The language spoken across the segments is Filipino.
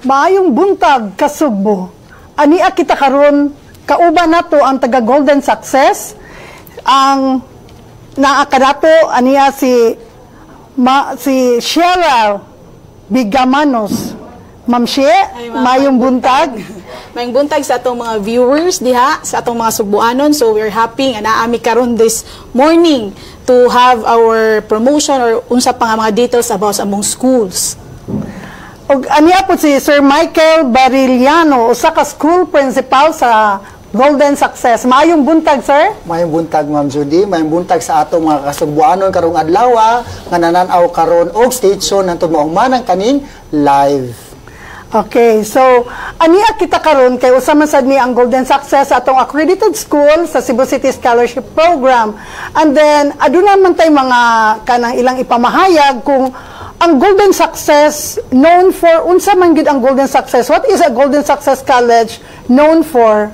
Maayong buntag kasugbo. Ania kita karon kauban nato ang taga Golden Success. Ang naakadato ania si Cheryl Bigamanos. Ma'am She, maayong buntag. Maayong buntag sa atong mga viewers diha, sa atong mga Sugbuanon. So we're happy nga naami karon this morning to have our promotion or unsa pa nga mga details about among schools. Og aniya po si Sir Michael Bariliano, usa ka school principal sa Golden Success. Maayong buntag, sir. Maayong buntag, Ma'am Judy. Maayong buntag sa atong mga kasugbuanon karong adlaw nga nananaw karon og station nantod mahuman ang kaning live. Okay, so aniya kita karon kay usa man sad ni ang Golden Success sa atong accredited school sa Cebu City Scholarship Program. And then aduna man tay mga kanang ilang ipamahayag kung ang Golden Success known for, unsa man gid ang Golden Success? What is a Golden Success College known for?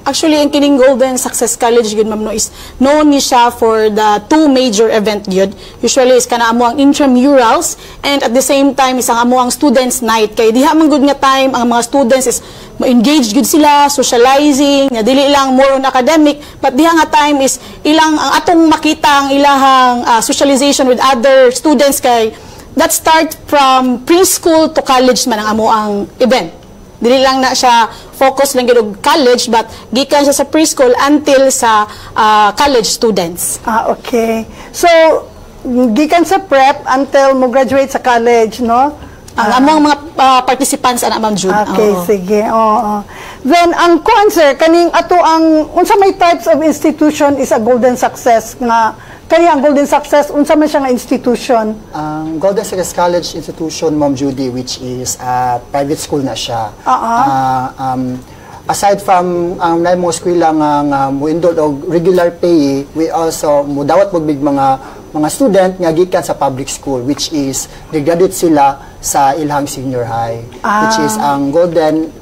Actually, ang kining Golden Success College gid ma'am no is known ni siya for the two major event gid. Usually is kana amo ang intramurals and at the same time isang amo ang students night. Kay diha man gud nga time ang mga students is ma-engage gud sila, socializing, nga dili lang more on academic, but diha nga time is ilang ang atong makita ang ilahang socialization with other students kay that start from preschool to college man ang amo ang event. Dili lang na siya focus lang gid og college but gikan siya sa preschool until sa college students. Okay. So gikan sa prep until mo graduate sa college, no? Ang among mga participants ana Ma'am Jude. Okay, sige. Oo. Then ang kuan sir kaning ato ang unsa may types of institution is a Golden Success nga kani ang Golden Success, unsa man siya nga institution? Ang Golden Success College Institution, Ma'am Judy, which is private school na siya. Aside from ang na mo eskwela nga muindot og regular pay, we also mudawat mo big mga student nga gikan sa public school, which is graduate sila sa ilhang senior high, which is ang Golden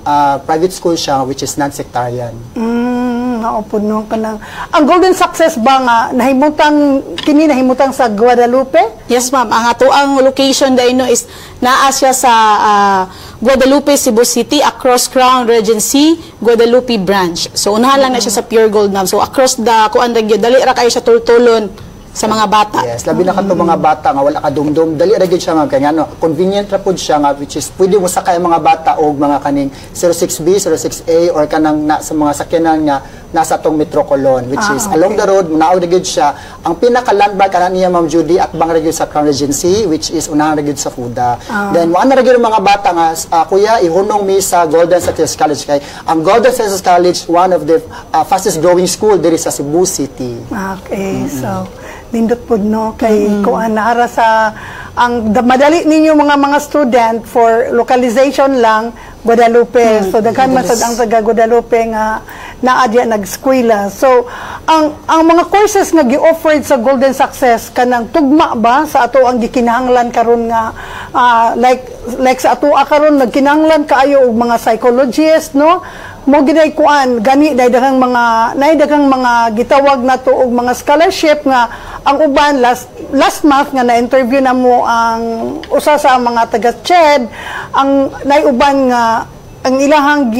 private school siya, which is non-sectarian. Naupod no kanang ang Golden Success ba nga nahimutang sa Guadalupe? Yes ma'am, ang ato ang location dayno is naa siya sa Guadalupe, Cebu City, across Crown Regency, Guadalupe branch. So unahan lang na siya sa Pure Gold ma'am. So across the kuan dali ra kayo siya tultulon sa mga bata. Yes, labi na kanto mga bata nga wala ka dumdum, dali ra gyud siya nga kay ano, convenient ra pud siya nga which is pwede mo sakay mga bata og mga kaning 06B, 06A or kanang sa mga sakyanan nga nasa tong Metro Colon which is along the road naog ra gyud siya. Ang pinaka landmark kana niya Ma'am Judy at bang ra gyud sa Crown Regency which is unahan ra gyud sa Fuda. Then wa na ra gyud mga bata nga kuya ihunong mi sa Golden Success College kay ang Golden Success College one of the fastest growing school diri sa Cebu City. Okay, so nindot pod no kay kuan naara sa ang madali ninyo mga student for localization lang Guadalupe. So daghan man sad ang taga Guadalupe nga naa diya nag-eskwela. So ang mga courses nga gi-offered sa Golden Success kanang tugma ba sa ato ang gikinahanglan karon nga like sa ato karon nagkinahanglan kaayo og mga psychologists no. Mo giday kuan gani daghang mga gitawag nato og mga scholarship nga ang uban last month nga na-interview na mo ang usa sa mga taga CHED ang naiuban nga ang ilahang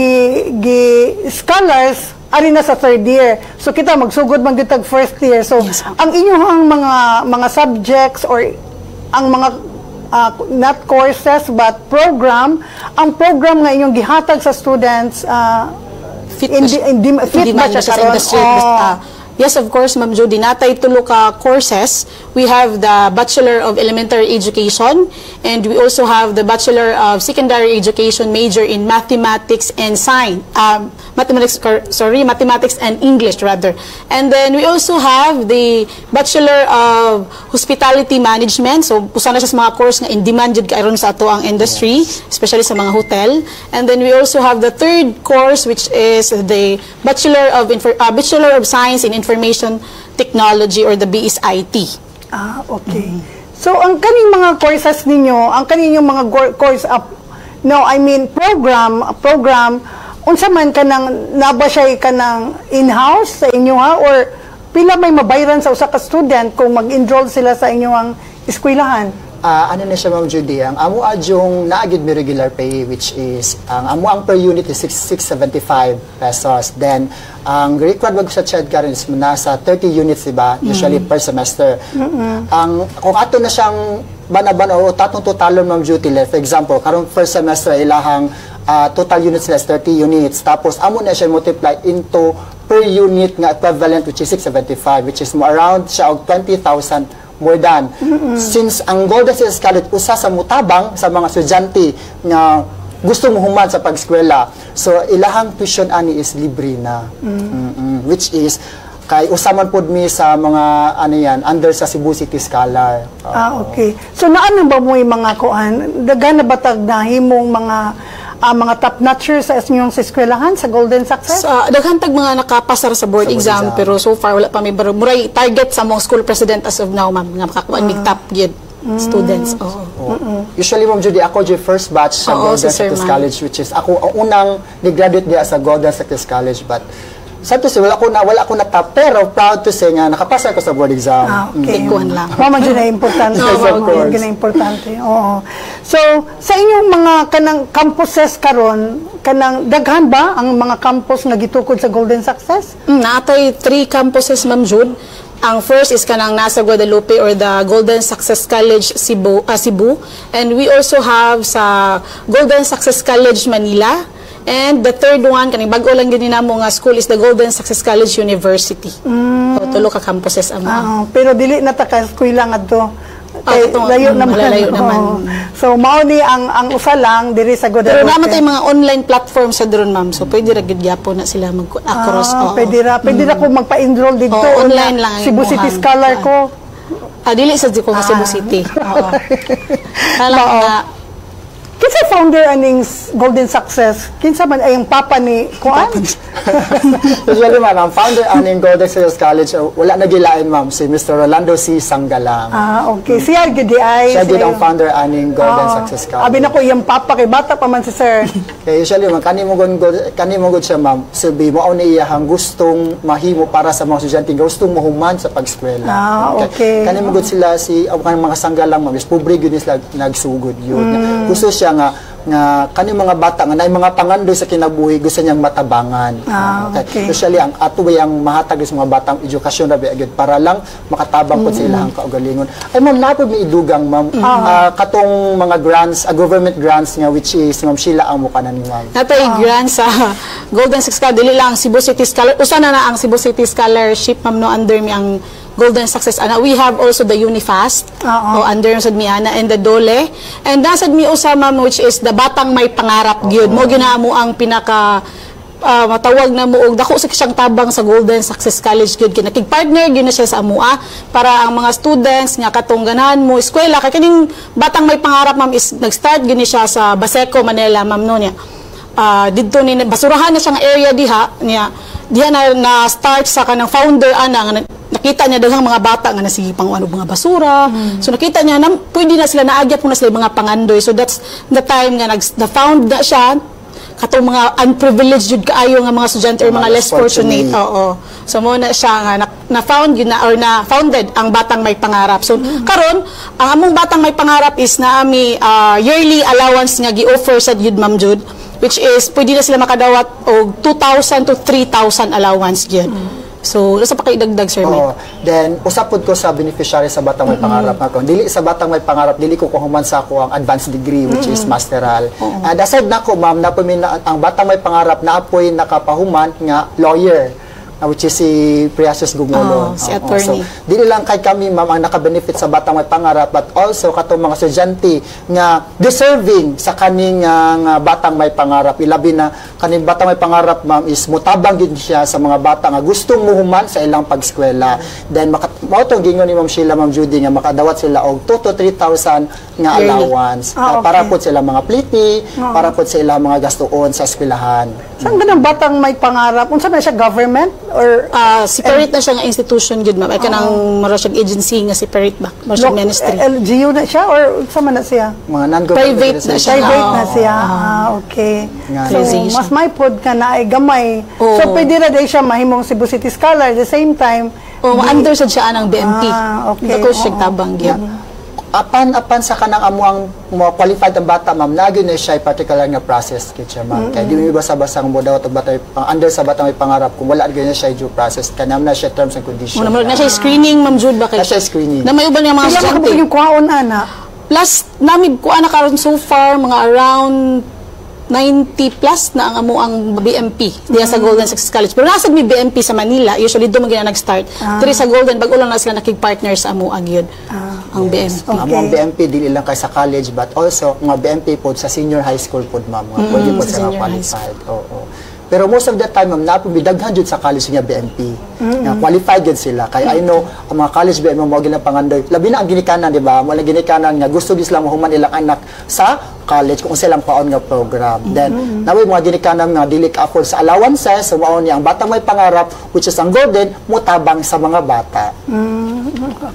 scholars ari na sa third year. So kita magsugod man gyud tag first year. So yes, ang inyong mga subjects or ang mga not courses but program, ang program nga inyong gihatag sa students fit ba siya sa industry? Yes, of course, Ma'am Judy. Natay tulo ka courses. We have the Bachelor of Elementary Education and we also have the Bachelor of Secondary Education major in Mathematics and Science. Mathematics and English rather. And then we also have the Bachelor of Hospitality Management. So usa na siya sa mga course nga in demand jud karon sa ato ang industry, especially sa mga hotel. And then we also have the third course which is the Bachelor of Science in Information Technology or the BSIT. Okay. So ang kaning mga courses ninyo, ang kaninyong mga course program unsa man kanang naba siya kanang in-house sa inyo or pila may mabayaran sa usa ka student kung mag-enroll sila sa inyong eskwelahan? ano na siya, Ma'am Judy, ang amo adyong naagid mi regular pay, which is ang amo ang per unit is 675 pesos. Then ang required wag sa child karon is nasa 30 units, diba? Usually per semester. Ang kung ato na siyang bana-bana o tatong totalon, Ma'am Judy, for example, karon first semester ilahang total units nila is 30 units. Tapos amo na siya multiply into per unit nga equivalent, which is 675, which is mo around siya og 20,000 more than. Since ang Golden Sales College usa sa mutabang sa mga estudyante nga gusto mo human sa pag-eskwela, so ilahang tuition ani is libre na. Which is kay usaman pod mi sa mga ano yan under sa Cebu City Scholar. Okay. So naano ba mo yung mga kuan daghan na batag na himong mga top-notchers sa inyong eskwelahan sa Golden Success? Daghan tag mga nakapasar sa board exam, pero so far wala pa may muray target sa mga school president as of now, ma'am, nga makakuha mig top gyud students. Usually, Ma'am Judy, ako yung first batch sa Golden Success College, which is ako ang unang ni-graduate diya sa Golden Success College, but sad to say, wala ko na top, pero proud to say nga nakapasa ko sa board exam. Okay. Ikuan lang. Mama, dyan na importante. Dyan na importante. Oo. So, sa inyong mga kanang campuses karon, kanang daghan ba ang mga campus nga gitukod sa Golden Success? Natay 3 campuses, Ma'am Jude. Ang first is kanang nasa Guadalupe or the Golden Success College Cebu. And we also have sa Golden Success College Manila. And the third one, kaning bago lang din namo nga school is the Golden Success College University. So, tulo ka campuses ang pero dili na ta ka eskwela ngadto. Layo naman. Layo naman. So mao ni ang usa lang diri sa Guadalupe. Pero naman tay mga online platforms sa doon, ma'am. So pwede ra gid gyapon na sila mag-across. Pwede ra ko magpa-enroll dito. Online lang. Cebu City Scholar ko. Dili sa ko nga Cebu City. Oo. Alam nga Kinsa founder aning Golden Success? Kinsa man ay yung papa ni Kuan? Usually, ma'am, ang founder aning Golden Success College, wala nagilain, ma'am, si Mr. Rolando C. Sanggalang. Okay. Siya gidi ay... Siya gidi ang founder aning Golden Success College. Abi na ko yung papa kay bata pa man si sir. Okay, usually, ma'am, kanimugod siya, ma'am, sabi mo ang naiyahang gustong mahimo para sa mga estudyante, gustong mahuman sa pag-eskwela. Okay. Kanimugod sila ang mga Sanggalang, ma'am, is pobre yun sila nagsugod yun. Gusto siya nga kaning mga bata nga nay mga pangandoy sa kinabuhi gusto niyang matabangan. Okay. Usually ang ato ang mahatag sa mga batang edukasyon na biagid para lang makatabang po sa ilang kaugalingon. Ay ma'am, napod mi idugang ma'am katong mga grants, government grants nga which is ma'am Sheila ang mukha na ni ma'am. Natay grants sa Golden Success dili lang Cebu City Scholar. Usa na ang Cebu City Scholarship, ma'am, no, under mi ang Golden Success. We have also the Unifast under sad mi ana and the Dole. And nasad mi usa, ma'am, which is the Batang May Pangarap gyud. Mo ginamo ang pinaka matawag na mo og dako sa siyang tabang sa Golden Success College gyud kinakig-partner gyud na siya sa amua para ang mga students nga katong ganahan mo eskwela kay kining Batang May Pangarap, ma'am, is nag-start gyud siya sa Baseco, Manila, ma'am, no niya. Didto ni basurahan na siyang area diha na start sa kanang founder ana nakita niya daghang mga bata nga nasigipang mga basura. So nakita niya na pwede na sila naagyat mo na sila mga pangandoy. So that's the time nga na-found na siya katong mga unprivileged jud kaayo nga mga estudyante or mga less fortunate. So mo na siya nga na-found yun or na-founded ang Batang May Pangarap. So karon ang among Batang May Pangarap is naami yearly allowance nga gi-offer sa yud, Ma'am Jude, which is pwede na sila makadawat og 2,000 to 3,000 allowance gyud. So, nasa pa kayo dagdag, sir, Mike? Then, usapod ko sa beneficiary sa Batang May Pangarap na ko. Dili sa Batang May Pangarap, dili ko kuhuman sa ako ang advanced degree, which is masteral. And aside na ko, ma'am, ang Batang May Pangarap na apoy nakapahuman nga lawyer, which is si Priacius Gugolo. Si attorney. So, dili lang kay kami, ma'am, ang naka-benefit sa Batang May Pangarap, but also katong mga estudyante nga deserving sa kaning Batang May Pangarap. Ilabi na kaning Batang May Pangarap, ma'am, is mutabang din siya sa mga bata nga gustong muhuman sa ilang pag-eskwela. Then mautong gingon ni Ma'am Sheila, Ma'am Judy, nga makadawat sila og 2 to 3,000 nga allowance. Para po sila mga pliti, para po sila mga gastuon sa eskwelahan. Saan ganang Batang May Pangarap? Unsa na siya, government? Or separate na siya nga institution gyud, ma'am. Ay kanang mara siyang agency nga separate ba? Mara siyang ministry. LGU na siya or sama na siya? Mga non-government private na siya. Private na siya. Okay. So mas may pod ka na ay gamay. So pwede ra day siya mahimong Cebu City Scholar at the same time under sad siya anang BMP. Okay. Dako siya tabang gyud. apan sa kanang amuang mo qualified ang bata ma'am nagyo na siya particular nga process kay siya ma'am kay di mi basa-basa ang modaw at bata under sa bata may pangarap kung wala gyud na siya due process kanam na siya terms and conditions Na siya screening, Ma'am Jude, ba kay? na siya screening Na may uban nga mga Kaya estudyante. makapag yung kuhaon, ana. Plus, namin ko ana karon so far, mga around 90 plus na ang amo ang BMP diya sa Golden Success College. Pero nasa may BMP sa Manila, usually doon magina nag-start. Diri sa Golden, bag-ulang na sila nakig-partner sa amo agyod ang BMP. Ang mga BMP dili lang kay sa college but also mga BMP pod sa senior high school pod ma'am mga pwede pod sa sa mga senior high qualified oo pero most of the time ma'am napubidaghan jud sa college nga BMP nga qualified jud sila kay I know ang mga college BMP mo ginapangandoy labi na ang ginikanan di ba mo lang ginikanan nga gusto gis lang mahuman ilang anak sa college kung silang paon nga program then naway mga ginikanan nga dili ka afford sa allowances so mao niya ang bata may pangarap which is ang Golden mutabang sa mga bata.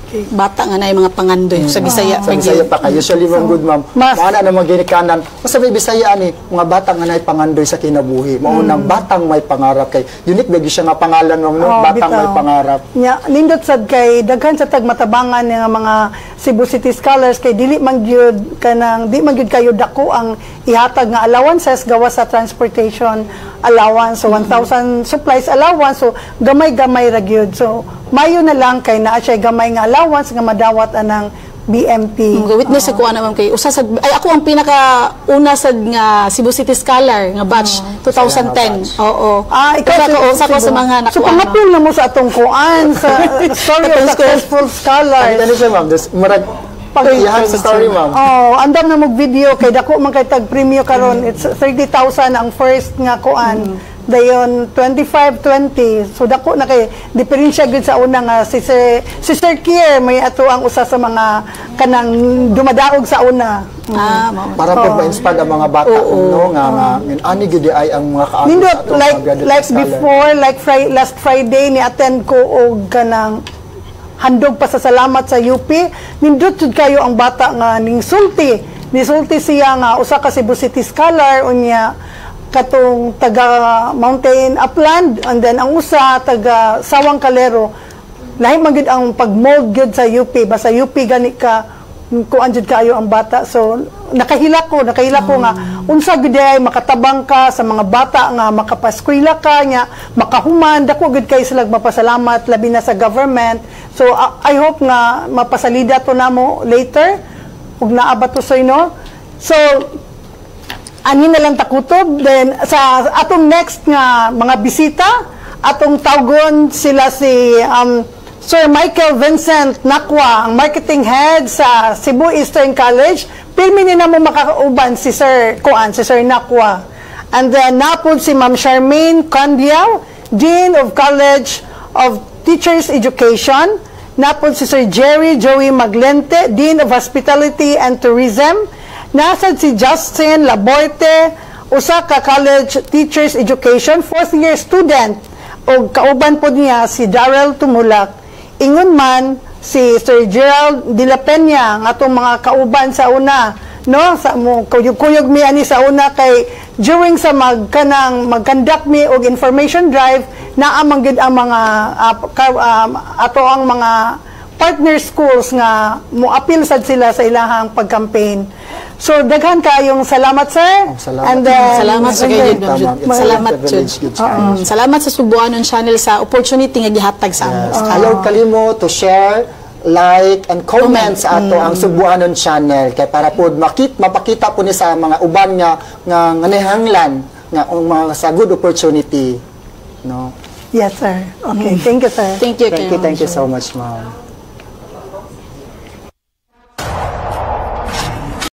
Okay. Bata nga na yung mga pangandoy sa Bisaya. Sa Bisaya pa kayo. Usually, ma'am, good ma'am. Maana na mga ginikanan. Basta may Bisaya ani, mga batang nga na pangandoy sa kinabuhi. Maunang batang may pangarap kay. Unique bagi siya nga pangalan ma'am, no? Batang may pangarap. Nya, nindot sad kay daghan sa tagmatabangan nga mga Cebu City Scholars kay dili man gyud kanang di man gyud kayo dako ang ihatag nga allowances gawa sa transportation allowance so 1,000 supplies allowance so gamay-gamay ra gyud so mayo na lang kay naa siya gamay nga allowance nga madawat anang BMP. Witness ako ana ma'am kay usa sad ay ako ang pinaka una sad nga Cebu City Scholar nga batch 2010. Oo. Ikaw usa ko sa mga nakuha. So pangapil na mo sa atong kuan sa story of successful scholars. Ano siya ma'am? Marag pag-iyahan sa story ma'am. Oh, andam na mag video kay dako man kay tag premium karon it's 30,000 ang first nga kuan. Dayon 25-20 so dako na kay diferensya gud sa una nga si Sir Kier may ato ang usa sa mga kanang dumadaog sa una. Para pag ma-inspire ang mga bata no nga ani gud ay ang mga kaagos nindot like before like last Friday ni attend ko og kanang handog pa sa salamat sa UP nindot jud kayo ang bata nga ning sulti siya nga usa ka Cebu City Scholar unya katong taga Mountain Upland and then ang usa taga Sawang Calero lahi man gid ang pagmold gid sa UP basta UP gani ka kuan jud kayo ang bata so nakahila ko nga unsa gid ay makatabang ka sa mga bata nga makapaskwela ka nya makahuman dako gid kay sila mapasalamat labi na sa government so I hope nga mapasalida to namo later ug naabot to sa ino so ani na lang takutob then sa atong next nga mga bisita atong tawgon sila si Sir Michael Vincent Nakwa ang marketing head sa Cebu Eastern College pilmi ni namo makauban si Sir Nakwa and then napod si Ma'am Charmaine Candiao Dean of College of Teachers Education napod si Sir Joey Maglente Dean of Hospitality and Tourism nasad si Justin Laborte, usa ka college teachers education, 4th year student, o kauban po niya si Darrell Tumulak. Ingon man si Sir Gerald de la Peña, nga itong mga kauban sa una, no? Sa mo kuyog mi ani sa una kay during sa mag-conduct mi og information drive naamang gid ang mga ato ang mga partner schools nga mo-appeal sad sila sa ilahang pag-campaign. So, daghan kayong salamat, sir. Salamat. And then, Salamat sa kayo, salamat, Jude. salamat sa Subuanon Channel sa opportunity nga gihatag sa amin. Ayaw kalimo to share, like, and comment sa ato ang Subuanon Channel kay para po mapakita po ni sa mga uban nga nehanglan nga mga sa good opportunity. No? yes, sir. Okay, thank you, sir. Thank you. Thank you so much, ma'am.